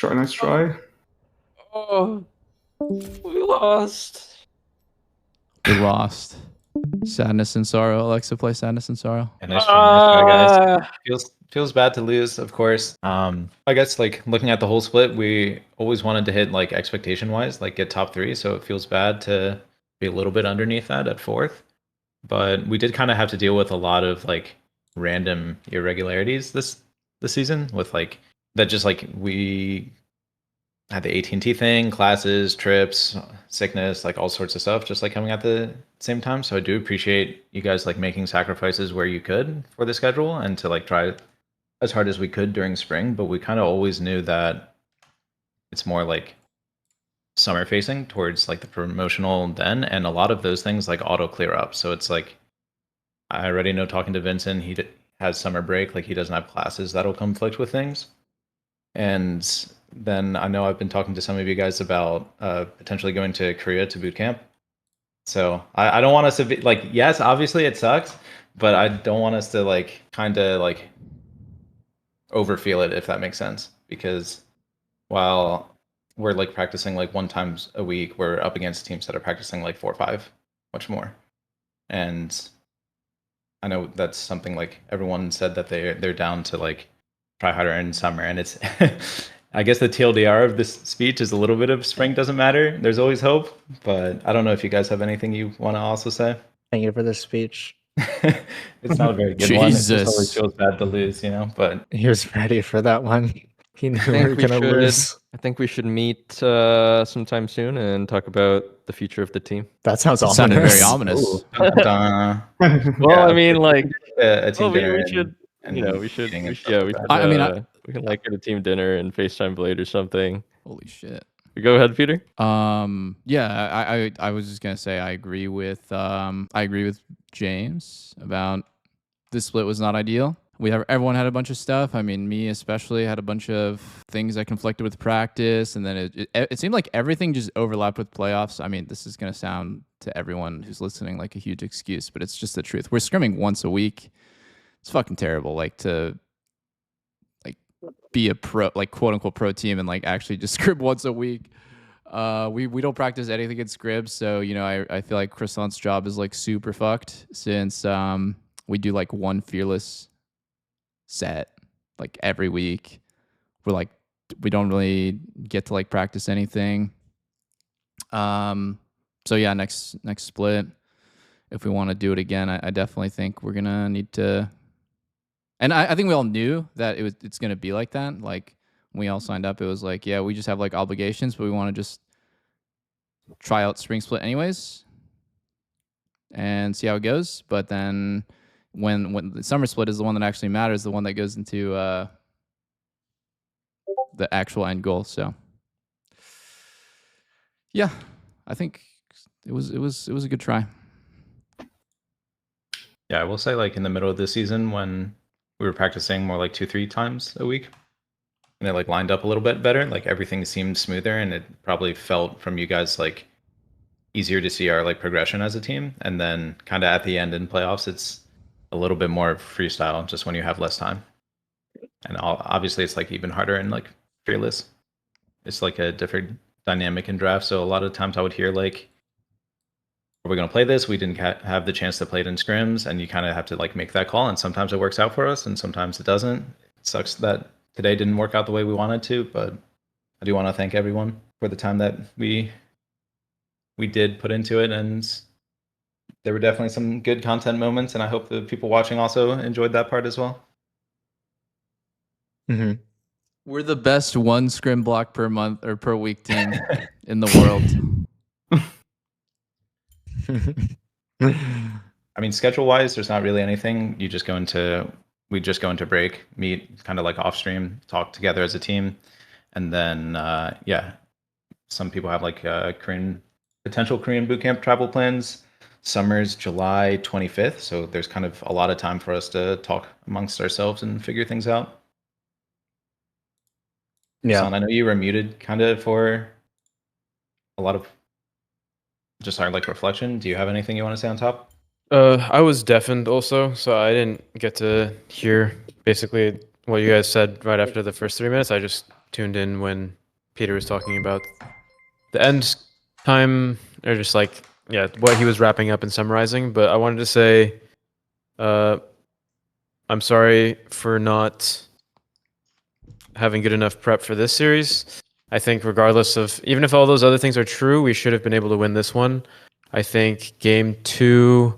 Nice try. Oh, we lost. We lost. Sadness and sorrow. Alexa, play Sadness and Sorrow. And nice try, guys. Feels bad to lose, of course. I guess like looking at the whole split, we always wanted to hit like expectation wise, like get top 3. So it feels bad to be a little bit underneath that at 4th. But we did kind of have to deal with a lot of like random irregularities this season with like that just like we had the AT&T thing, classes, trips, sickness, like all sorts of stuff just like coming at the same time. So I do appreciate you guys like making sacrifices where you could for the schedule and to like try as hard as we could during spring, but we kind of always knew that it's more like summer facing towards like the promotional then, and a lot of those things like auto clear up. So it's like I already know, talking to Vincent, he has summer break, like he doesn't have classes that'll conflict with things. And then I know I've been talking to some of you guys about potentially going to Korea to boot camp. So I don't want us to be like, yes, obviously it sucks, but I don't want us to like kind of like overfeel it, if that makes sense. Because while we're like practicing like 1 time a week, we're up against teams that are practicing like 4 or 5, much more. And I know that's something like everyone said that they're down to like try harder in summer, and it's I guess the TLDR of this speech is a little bit of spring doesn't matter. There's always hope, but I don't know if you guys have anything you want to also say. Thank you for this speech. It's not a very good one. It just always feels bad to lose, you know. But he was ready for that one. He knew we were gonna lose. I think we should meet sometime soon and talk about the future of the team. That sounds ominous. Sounded very ominous. Well, I mean, like, a team dinner. we should. You know, we should. We can like get a team dinner and FaceTime Blade or something. Holy shit. Go ahead, Peter. Yeah, I was just gonna say I agree with James about this split was not ideal. Everyone had a bunch of stuff. I mean, me especially had a bunch of things that conflicted with practice, and then it seemed like everything just overlapped with playoffs. I mean, this is gonna sound to everyone who's listening like a huge excuse, but it's just the truth. We're scrimming once a week. It's fucking terrible. Like to be a pro, like quote unquote pro team, and like actually just scrib once a week. We don't practice anything in scribs, so you know I feel like Croissant's job is like super fucked since we do like 1 fearless set like every week. We don't really get to like practice anything. So yeah, next split, if we want to do it again, I definitely think we're gonna need to. And I think we all knew that it's gonna be like that. Like when we all signed up, it was like, yeah, we just have like obligations, but we want to just try out spring split anyways and see how it goes. But then when the summer split is the one that actually matters, the one that goes into the actual end goal. So yeah, I think it was a good try. Yeah, I will say like in the middle of the season when we were practicing more like 2-3 times a week, and it like lined up a little bit better, like everything seemed smoother, and it probably felt from you guys like easier to see our like progression as a team. And then kind of at the end in playoffs, it's a little bit more freestyle just when you have less time. And obviously it's like even harder in like fearless. It's like a different dynamic in draft. So a lot of times I would hear like, are we going to play this? We didn't have the chance to play it in scrims, and you kind of have to like make that call. And sometimes it works out for us, and sometimes it doesn't. It sucks that today didn't work out the way we wanted to, but I do want to thank everyone for the time that we did put into it. And there were definitely some good content moments, and I hope the people watching also enjoyed that part as well. Mm-hmm. We're the best 1 scrim block per month or per week team in the world. I mean, schedule-wise, there's not really anything. We just go into break, meet kind of like off stream, talk together as a team, and then yeah, some people have like potential Korean bootcamp travel plans. Summer's July 25th, so there's kind of a lot of time for us to talk amongst ourselves and figure things out. Yeah, Son, I know you were muted kind of for a lot of just our like reflection. Do you have anything you want to say on top? I was deafened also, so I didn't get to hear basically what you guys said right after the first 3 minutes. I just tuned in when Peter was talking about the end time, or just like, yeah, what he was wrapping up and summarizing. But I wanted to say, I'm sorry for not having good enough prep for this series. I think regardless of, even if all those other things are true, we should have been able to win this one. I think game 2,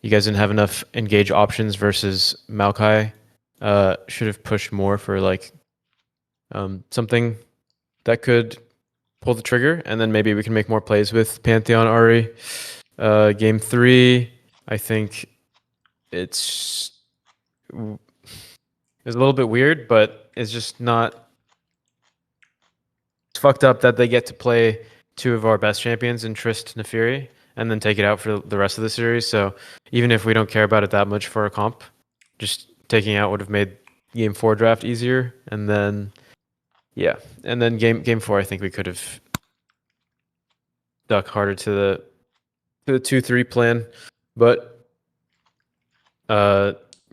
you guys didn't have enough engage options versus Maokai. Should have pushed more for like something that could pull the trigger, and then maybe we can make more plays with Pantheon Ari. Game 3, I think it's a little bit weird, but it's just not. It's fucked up that they get to play 2 of our best champions in Trist and Nefiri, and then take it out for the rest of the series. So even if we don't care about it that much for a comp, just taking out would have made game 4 draft easier. And then, yeah, and then game 4, I think we could have stuck harder to the 2-3 plan. But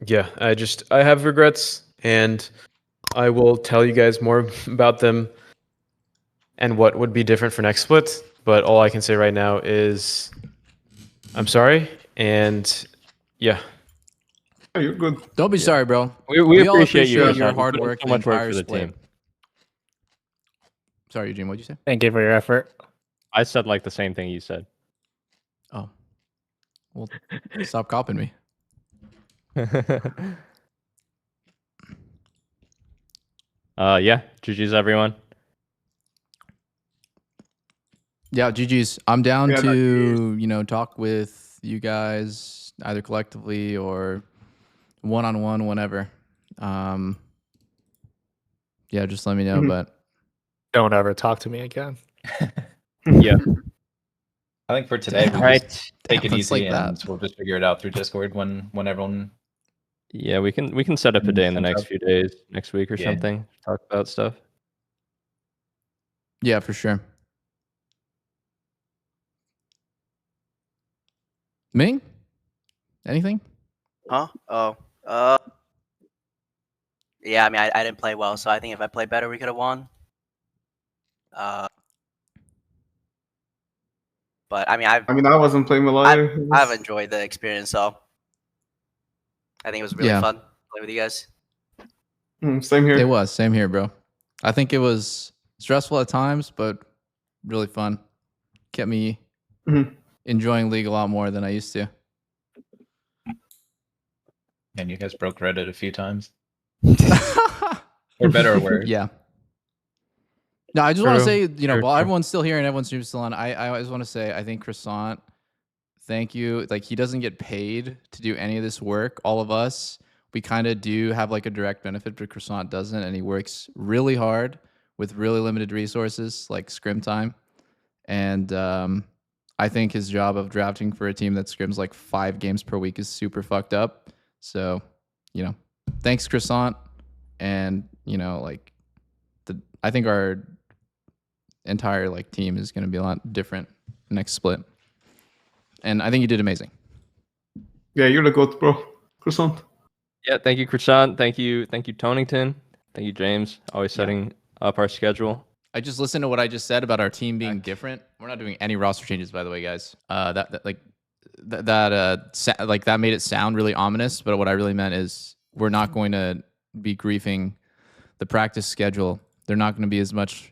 yeah, I have regrets, and I will tell you guys more about them and what would be different for next split. But all I can say right now is I'm sorry, and yeah. Oh, you're good. Don't be sorry, bro. We all appreciate you. your hard work. So much work for the split. team. Sorry, Eugene. What'd you say? Thank you for your effort. I said like the same thing you said. Oh, well, stop copying me. Yeah. GG's everyone. Yeah, GG's. I'm down Yeah, to talk with you guys either collectively or one-on-one whenever. Yeah, just let me know. But Don't ever talk to me again. Yeah. I think for today, we'll Right. just take it It's easy, like and that. we'll just figure it out through Discord when everyone. Yeah, we can set up a day in the next few days, next week or Yeah. something. Talk about stuff. yeah, for sure. Ming? Anything? Huh? Oh. Yeah, I mean, I didn't play well, so I think if I played better, we could have won. But I mean, I wasn't playing well either. I've enjoyed the experience, so I think it was really Yeah. fun to play with you guys. Same here. It was. Same here, bro. I think it was stressful at times, but really fun. Kept me Mhm. enjoying League a lot more than I used to. And you guys broke Reddit a few times, or better or worse. Yeah. No, I just want to True. say, True, while true. everyone's still here and everyone's still on, I just want to say, I think Croissant, thank you. Like, he doesn't get paid to do any of this work. All of us, we kind of do have like a direct benefit, but Croissant doesn't, and he works really hard with really limited resources, like scrim time. And I think his job of drafting for a team that scrims like 5 games per week is super fucked up. So, thanks, Croissant. And, I think our entire team is going to be a lot different next split. And I think you did amazing. Yeah, you're the goat, bro. Croissant. Yeah, thank you, Croissant. Thank you, Tonington. Thank you, James. Always setting up our schedule. I just listened to what I just said about our team being different. We're not doing any roster changes, by the way, guys. That made it sound really ominous, but what I really meant is we're not going to be griefing the practice schedule. They're not going to be as much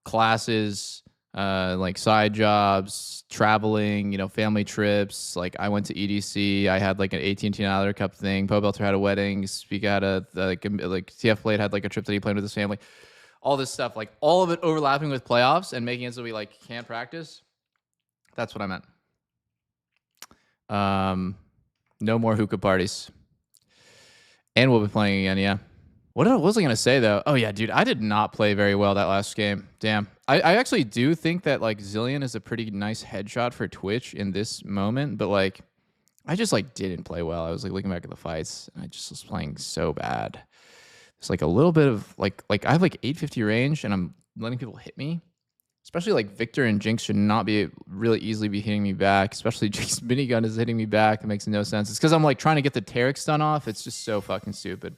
classes, like side jobs, traveling, family trips. Like I went to EDC. I had like an AT&T Another Cup thing. Pobelter had a wedding. Spica had like TF Blade had like a trip that he planned with his family. All this stuff, like all of it overlapping with playoffs and making it so we can't practice. That's what I meant. No more hookah parties. And we'll be playing again, yeah. What was I going to say, though? Oh, yeah, dude, I did not play very well that last game. Damn. I actually do think that, Zillion is a pretty nice headshot for Twitch in this moment, but, I just, didn't play well. I was, looking back at the fights, and I just was playing so bad. It's, a little bit of, I have, 850 range, and I'm letting people hit me. Especially, Victor and Jinx should not be really easily be hitting me back. Especially Jinx minigun is hitting me back. It makes no sense. It's because I'm, trying to get the Terex stun off. It's just so fucking stupid.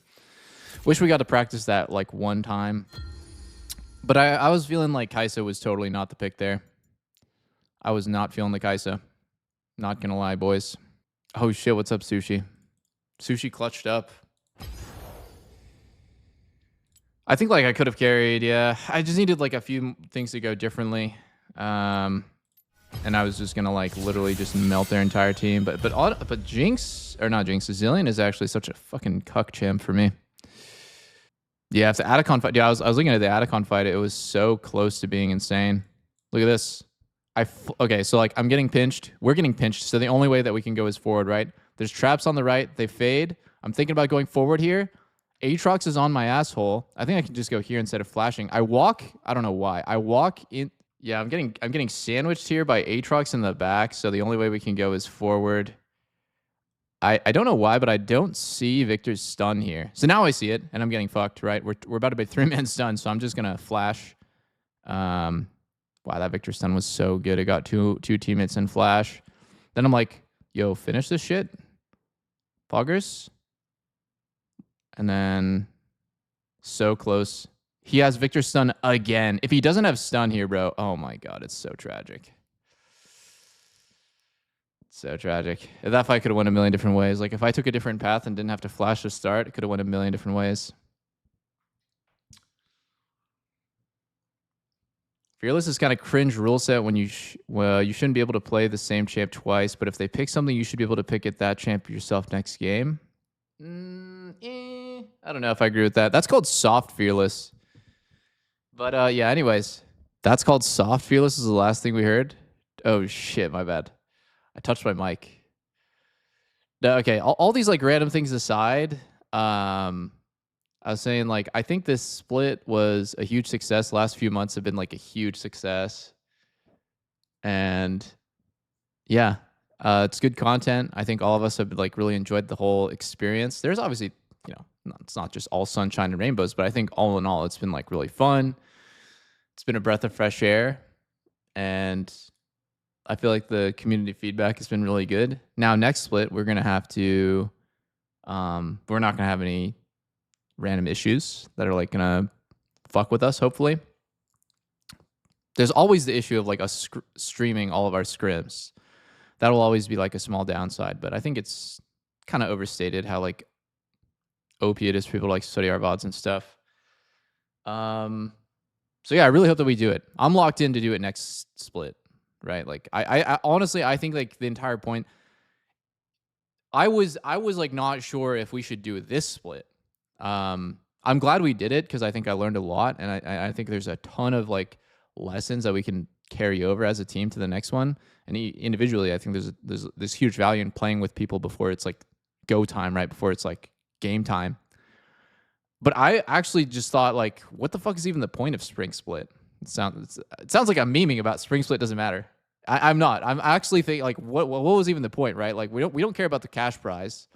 Wish we got to practice that like one time. But I was feeling like Kaisa was totally not the pick there. I was not feeling the Kaisa. Not gonna lie, boys. Oh shit, what's up, Sushi? Sushi clutched up. I think like I could have carried, yeah. I just needed like a few things to go differently. And I was just gonna like literally just melt their entire team. But Jinx, or not Jinx, Zillion is actually such a fucking cuck champ for me. Yeah, if the Atacon fight, yeah, I was looking at the Atacon fight, it was so close to being insane. Look at this. Okay, so like I'm getting pinched. We're getting pinched, so the only way that we can go is forward, right? There's traps on the right, they fade. I'm thinking about going forward here. Aatrox is on my asshole. I think I can just go here instead of flashing. I walk, I don't know why. I walk in, yeah, I'm getting sandwiched here by Aatrox in the back, so the only way we can go is forward. I don't know why, but I don't see Victor's stun here. So now I see it, and I'm getting fucked, right? We're about to be 3-man stun, so I'm just gonna flash. Wow, that Victor stun was so good. It got two teammates in flash. Then I'm like, yo, finish this shit. Poggers. And then so close. He has Victor stun again. If he doesn't have stun here, bro, oh my god, it's so tragic. So tragic. That fight could have went a million different ways. Like if I took a different path and didn't have to flash to start, it could have went a million different ways. Fearless is kind of cringe rule set when you shouldn't be able to play the same champ twice, but if they pick something, you should be able to pick it that champ yourself next game. I don't know if I agree with that. That's called soft Fearless. But yeah, anyways, that's called soft Fearless is the last thing we heard. Oh shit, my bad. I touched my mic. No, okay, all these like random things aside, I was saying like I think this split was a huge success. The last few months have been like a huge success. And yeah, it's good content. I think all of us have like really enjoyed the whole experience. There's obviously, you know, it's not just all sunshine and rainbows, but I think all in all, it's been like really fun. It's been a breath of fresh air. And I feel like the community feedback has been really good. Now, next split, we're going to have to, we're not going to have any random issues that are like going to fuck with us, hopefully. There's always the issue of like us streaming all of our scrims. That'll always be like a small downside, but I think it's kind of overstated how like OP it is for people like study our VODs and stuff. So yeah, I really hope that we do it. I'm locked in to do it next split. Right, like I honestly I think like the entire point. I was like not sure if we should do this split. I'm glad we did it because I think I learned a lot, and I think there's a ton of like lessons that we can carry over as a team to the next one. And individually, I think there's this huge value in playing with people before it's like go time, right? Before it's like game time. But I actually just thought like, what the fuck is even the point of Spring Split? It sounds like I'm memeing about Spring Split doesn't matter. I'm not. I'm actually thinking like, what was even the point, right? Like we don't care about the cash prize.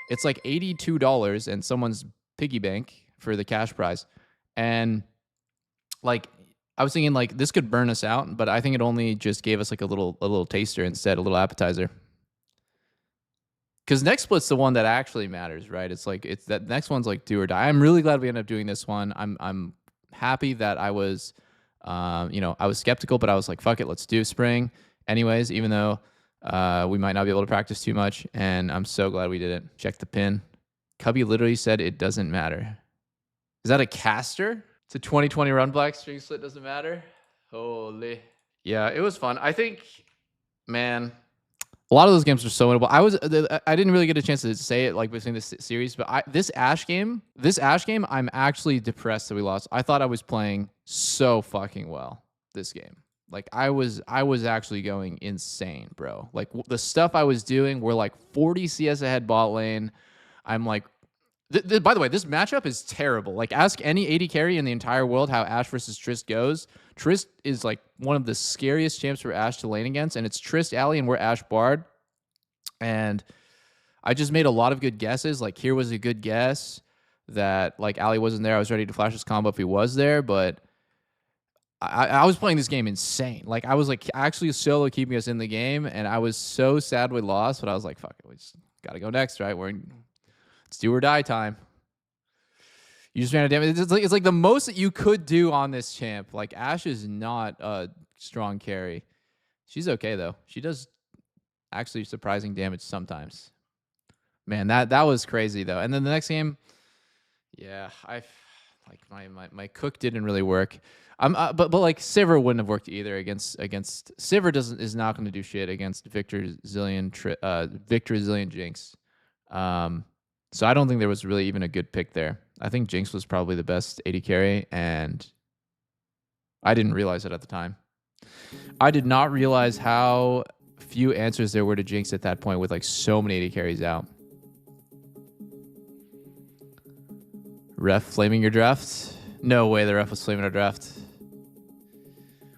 It's like $82 and someone's piggy bank for the cash prize, and like I was thinking like this could burn us out, but I think it only just gave us like a little taster instead, a little appetizer. Because next split's the one that actually matters, right? It's like that next one's like do or die. I'm really glad we ended up doing this one. I'm happy that I was. You know, I was skeptical, but I was like, fuck it, let's do spring. Anyways, even though we might not be able to practice too much, and I'm so glad we did it. Check the pin. Cubby literally said it doesn't matter. Is that a caster? It's a 2020 run black string split doesn't matter. Holy. Yeah, it was fun. I think, man, a lot of those games were so winnable. I didn't really get a chance to say it like between this series, but this Ash game, I'm actually depressed that we lost. I thought I was playing so fucking well this game. Like I was actually going insane, bro. Like the stuff I was doing, we're like 40 CS ahead bot lane. I'm like, by the way, this matchup is terrible. Like ask any AD carry in the entire world how Ash versus Trist goes. Trist is like one of the scariest champs for Ash to lane against, and it's Trist Alley and we're Ash Bard. And I just made a lot of good guesses. Like here was a good guess that like Alley wasn't there. I was ready to flash his combo if he was there, but I was playing this game insane. Like I was like actually solo keeping us in the game, and I was so sad we lost, but I was like, fuck it, we just gotta go next, right? It's do or die time. You just ran out of damage. It's like the most that you could do on this champ. Like, Ashe is not a strong carry. She's okay, though. She does actually surprising damage sometimes. Man, that was crazy, though. And then the next game, yeah, my cook didn't really work. But like Sivir wouldn't have worked either against Sivir is not going to do shit against Victor Zillion Jinx. So I don't think there was really even a good pick there. I think Jinx was probably the best AD carry, and I didn't realize it at the time. I did not realize how few answers there were to Jinx at that point with like so many AD carries out. Ref flaming your draft? No way the ref was flaming our draft.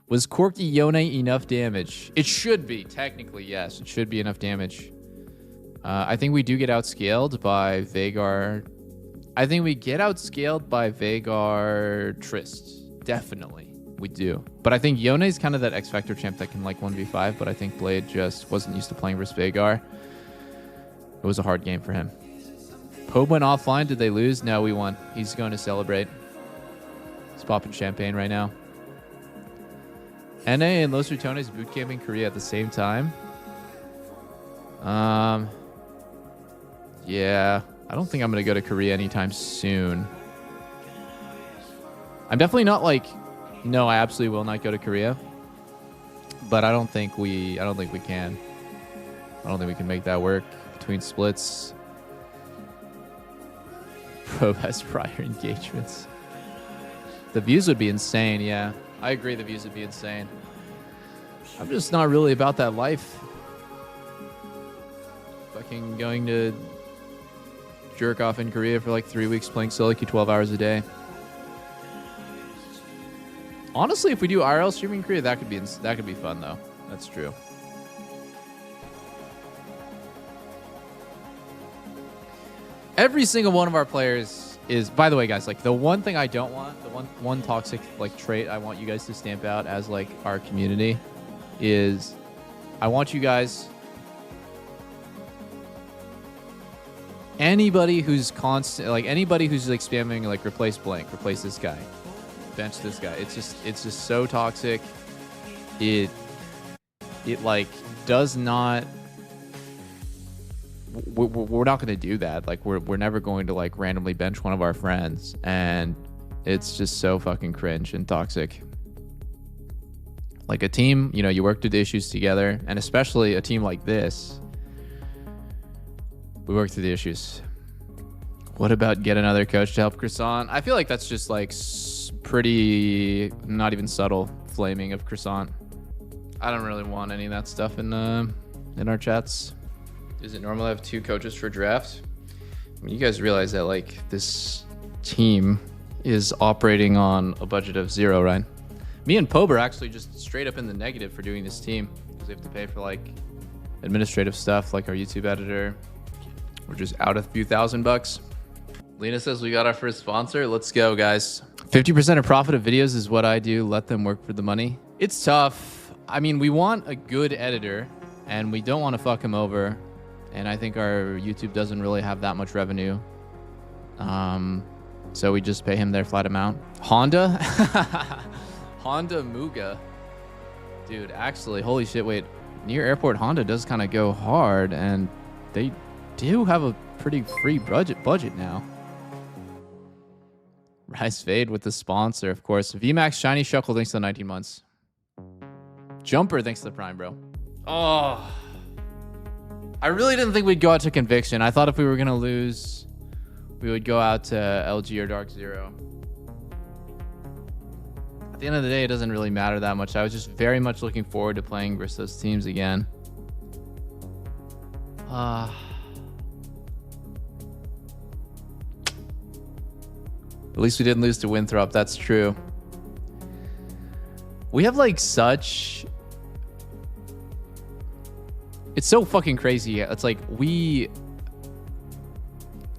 Was Corki Yone enough damage? It should be, technically, yes. It should be enough damage. I think we do get outscaled by Veigar. I think we get outscaled by Veigar Trist. Definitely. We do. But I think Yone is kind of that X Factor champ that can like 1v5, but I think Blade just wasn't used to playing versus Veigar. It was a hard game for him. Pope went offline. Did they lose? No, we won. He's going to celebrate. He's popping champagne right now. NA and Los Rutones bootcamp in Korea at the same time. Yeah, I don't think I'm going to go to Korea anytime soon. I'm definitely not like, no, I absolutely will not go to Korea. But I don't think we can. I don't think we can make that work between splits. Probe has prior engagements. The views would be insane, yeah. I agree the views would be insane. I'm just not really about that life. Fucking going to jerk off in Korea for like 3 weeks playing solo queue 12 hours a day. Honestly, if we do IRL streaming in Korea, that could be fun though. That's true. Every single one of our players is, by the way, guys, like the one thing I don't want, the one toxic like trait I want you guys to stamp out as like our community is I want you guys, anybody who's constant, like anybody who's like spamming like replace blank, replace this guy, bench this guy. It's just so toxic. It like does not. We're not going to do that. Like we're never going to like randomly bench one of our friends, and it's just so fucking cringe and toxic. Like a team, you know, you work through the issues together, and especially a team like this, we work through the issues. What about get another coach to help Croissant? I feel like that's just like pretty not even subtle flaming of Croissant. I don't really want any of that stuff in our chats. Is it normal to have 2 coaches for draft? I mean, you guys realize that like this team is operating on a budget of 0, right? Me and Pobe are actually just straight up in the negative for doing this team because we have to pay for like administrative stuff like our YouTube editor. We're just out a few $1,000. Lena says we got our first sponsor. Let's go, guys. 50% of profit of videos is what I do. Let them work for the money. It's tough. I mean, we want a good editor and we don't want to fuck him over. And I think our YouTube doesn't really have that much revenue. So we just pay him their flat amount. Honda? Honda Muga. Dude, actually, holy shit, wait. Near airport, Honda does kind of go hard, and they do have a pretty free budget now. Rise Fade with the sponsor, of course. VMAX Shiny Shuckle, thanks to the 19 months. Jumper, thanks to the Prime, bro. Oh... I really didn't think we'd go out to Conviction. I thought if we were going to lose, we would go out to LG or Dark Zero. At the end of the day, it doesn't really matter that much. I was just very much looking forward to playing versus those teams again. At least we didn't lose to Winthrop. That's true. We have like such... It's so fucking crazy. It's like the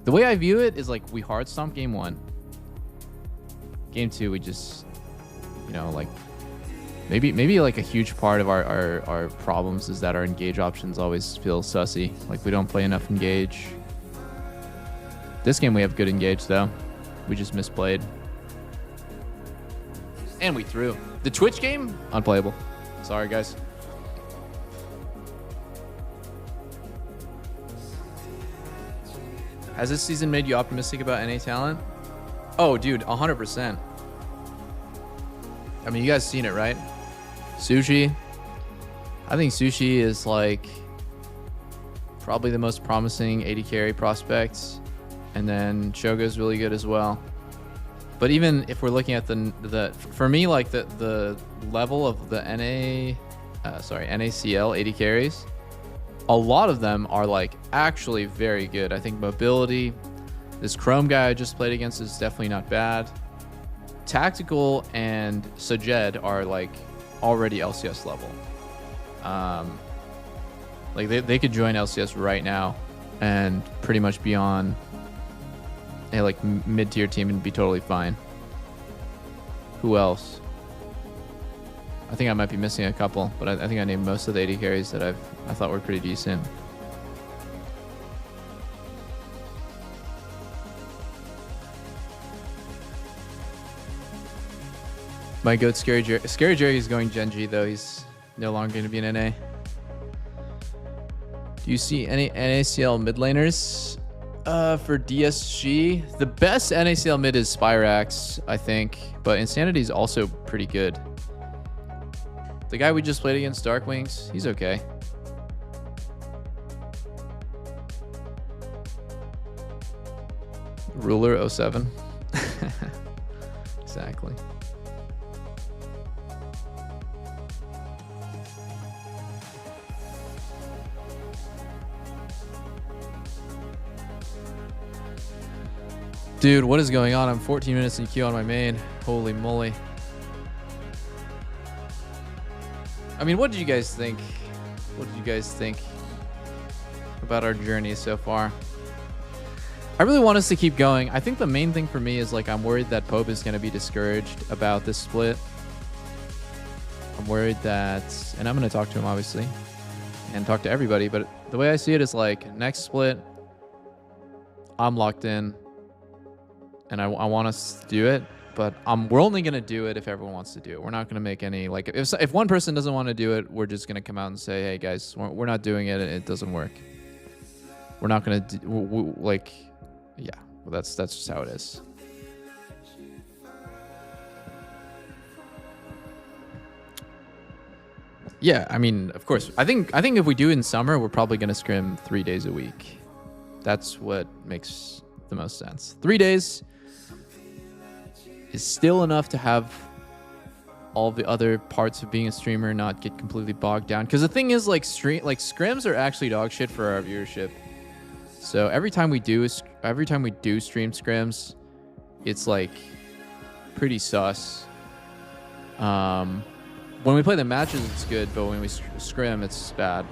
way I view it is like we hard stomp game 1. Game 2, we just, you know, like maybe like a huge part of our problems is that our engage options always feel sussy. Like we don't play enough engage. This game we have good engage though. We just misplayed. And we threw. The Twitch game, unplayable. Sorry, guys. Has this season made you optimistic about NA talent? Oh, dude, 100%. I mean, you guys seen it, right? Sushi. I think Sushi is like probably the most promising AD carry prospect. And then Shogo's really good as well. But even if we're looking at the for me, like the level of the NACL AD carries, a lot of them are like actually very good. I think mobility, this Chrome guy I just played against is definitely not bad. Tactical and Sajed are like already LCS level. Like they could join LCS right now and pretty much be on a like mid-tier team and be totally fine. Who else? I think I might be missing a couple, but I think I named most of the AD carries that I thought were pretty decent. My goat Scary Jerry. Scary Jerry is going Gen G though. He's no longer going to be an NA. Do you see any NACL mid laners? For DSG, the best NACL mid is Spyrax, I think, but Insanity is also pretty good. The guy we just played against, Darkwings, he's okay. Ruler 07. Exactly. Dude, what is going on? I'm 14 minutes in queue on my main. Holy moly. I mean, what did you guys think? What did you guys think about our journey so far? I really want us to keep going. I think the main thing for me is like I'm worried that Pope is going to be discouraged about this split. I'm worried that, and I'm going to talk to him obviously and talk to everybody, but the way I see it is like next split, I'm locked in. And I want us to do it, but we're only going to do it if everyone wants to do it. We're not going to make any, like, if one person doesn't want to do it, we're just going to come out and say, hey, guys, we're not doing it. It doesn't work. We're not going to, like, yeah, well, that's just how it is. Yeah, I mean, of course. I think if we do it in summer, we're probably going to scrim 3 days a week. That's what makes the most sense. 3 days is still enough to have all the other parts of being a streamer not get completely bogged down. Because the thing is, like scrims are actually dog shit for our viewership. So every time we do stream scrims, it's like pretty sus. When we play the matches, it's good, but when we scrim, it's bad.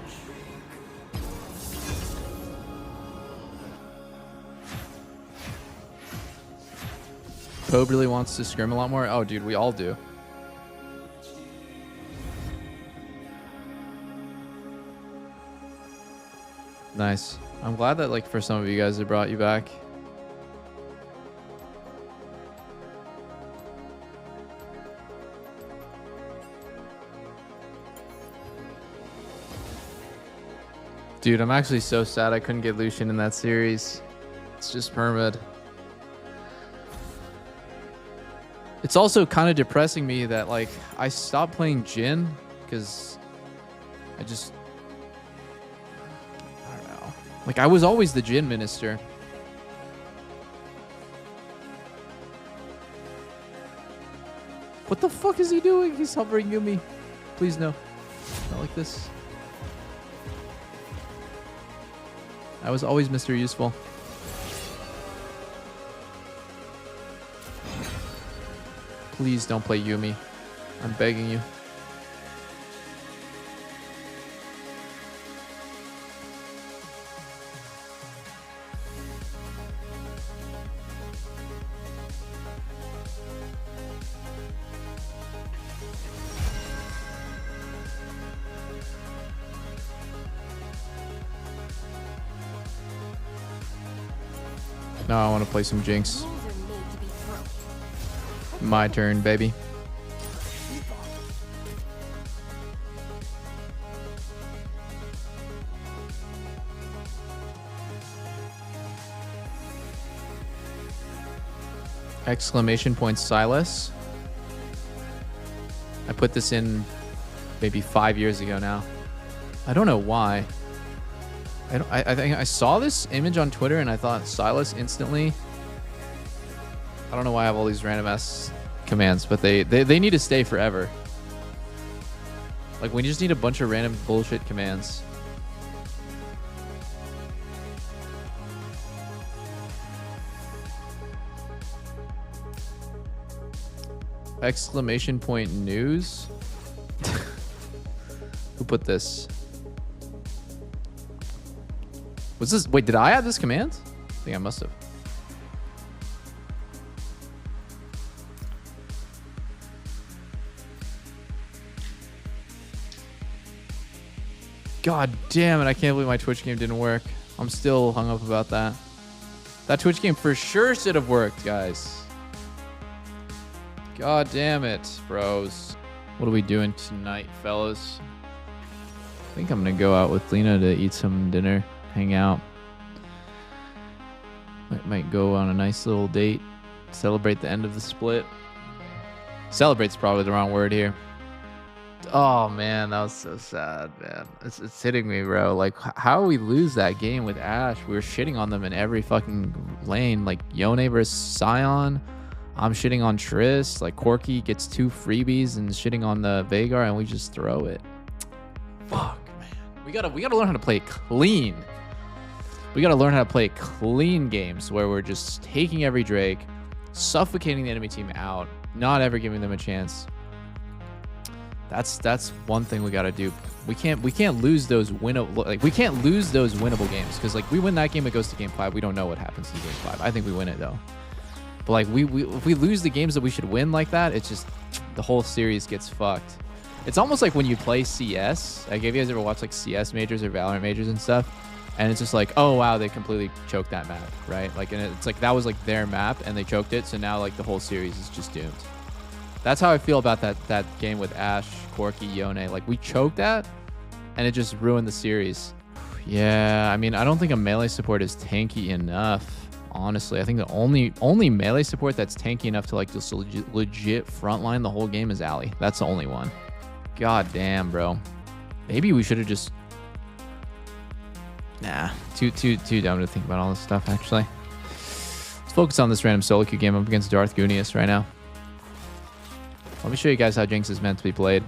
Pope really wants to scrim a lot more. Oh, dude, we all do. Nice. I'm glad that, like, for some of you guys, it brought you back. Dude, I'm actually so sad I couldn't get Lucian in that series. It's just permid. It's also kind of depressing me that, like, I stopped playing Jhin because I don't know. Like, I was always the Jhin minister. What the fuck is he doing? He's hovering Yumi. Please no. Not like this. I was always Mr. Useful. Please don't play Yumi. I'm begging you. No, I want to play some Jinx. Rules are made to be My turn, baby. Exclamation point Silas. I put this in maybe 5 years ago now. I don't know why. I think I saw this image on Twitter and I thought Silas instantly. I don't know why I have all these random ass commands, but they need to stay forever. Like, we just need a bunch of random bullshit commands. Exclamation point news. Who put this? Was this? Wait, did I add this command? I think I must have. God damn it, I can't believe my Twitch game didn't work. I'm still hung up about that. That Twitch game for sure should have worked, guys. God damn it, bros. What are we doing tonight, fellas? I think I'm gonna go out with Lena to eat some dinner, hang out. Might go on a nice little date, celebrate the end of the split. Celebrate's probably the wrong word here. Oh man, that was so sad, man. It's hitting me, bro. Like, how we lose that game with Ash? We were shitting on them in every fucking lane. Like, Yone versus Sion. I'm shitting on Triss. Like, Corky gets 2 freebies and shitting on the Veigar, and we just throw it. Fuck, man. We gotta learn how to play clean. We gotta learn how to play clean games where we're just taking every Drake, suffocating the enemy team out, not ever giving them a chance. That's one thing we gotta do. We can't lose those winnable games, because like, we win that game, it goes to game 5. We don't know what happens in game 5. I think we win it though. But like, if we lose the games that we should win like that, it's just, the whole series gets fucked. It's almost like when you play CS. Like, have you guys ever watched like CS majors or Valorant majors and stuff? And it's just like, oh wow, they completely choked that map, right? Like, and it's like, that was like their map and they choked it, so now like the whole series is just doomed. That's how I feel about that game with Ash, Corky, Yone. Like, we choked that and it just ruined the series. Yeah, I mean, I don't think a melee support is tanky enough. Honestly, I think the only melee support that's tanky enough to like just legit frontline the whole game is Ali. That's the only one. God damn, bro. Maybe we should have just... Nah, too dumb to think about all this stuff, actually. Let's focus on this random solo queue game up against Darth Gunius right now. Let me show you guys how Jinx is meant to be played.